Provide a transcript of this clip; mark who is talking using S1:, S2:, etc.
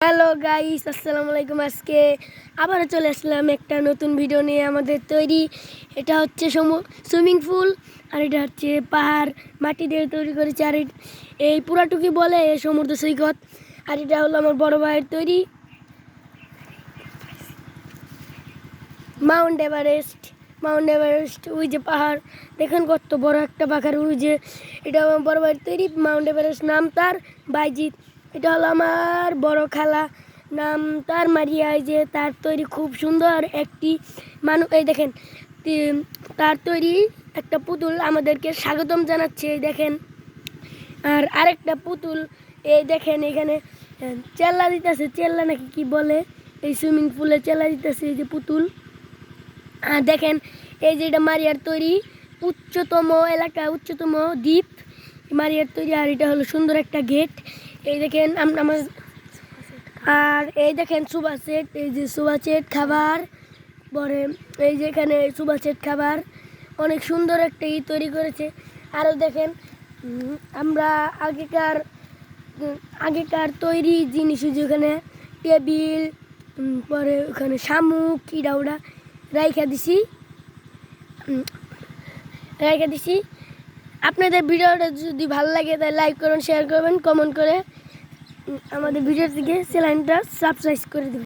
S1: Hello guys, আসসালামু আলাইকুম। আজকে আবার চলে আসলাম একটা নতুন ভিডিও নিয়ে। আমাদের তৈরি এটা হচ্ছে সুইমিং পুল, আর এটা হচ্ছে পাহাড় মাটি দিয়ে তৈরি করেছে। আর এই পুরাটুকি বলে সমুদ্র সৈকত। আর এটা হলো আমার বড় ভাইয়ের তৈরি মাউন্ট এভারেস্ট। ওই যে পাহাড় দেখেন কত বড় একটা পাহাড়, ওই যে এটা আমার বড় ভাইয়ের তৈরি মাউন্ট এভারেস্ট। নাম তার বাইজিৎ। এটা হলো আমার বড় খালা, নাম তার মারিয়া। এই যে তার তৈরি খুব সুন্দর একটি মানুষ। এই দেখেন তার তৈরি একটা পুতুল আমাদেরকে স্বাগতম জানাচ্ছে, এই দেখেন। আর আরেকটা পুতুল এই দেখেন এখানে চেল্লা দিতেছে, চেল্লা নাকি কি বলে, এই সুইমিং পুলে চেল্লা দিতেছে এই যে পুতুল। আর দেখেন এই যে এটা মারিয়ার তৈরি উচ্চতম এলাকা, উচ্চতম দ্বীপ মারিয়ার তৈরি। আর এটা হলো সুন্দর একটা গেট, এই দেখেন আমার। আর এই দেখেন সুবাসেট, এই যে সুবাসেট খাবার পরে, এই যে এখানে সুবাসেট খাবার অনেক সুন্দর একটা তৈরি করেছে। আরও দেখেন আমরা আগেকার তৈরি জিনিস, যেখানে টেবিল পরে ওখানে শামুক ইডাউডা রাইখা দিছি। আপনাদের ভিডিওটা যদি ভালো লাগে তাহলে লাইক করবেন, শেয়ার করবেন, কমেন্ট করে আমাদের ভিডিওটিকে চ্যানেলটা সাবস্ক্রাইব করে দেবেন।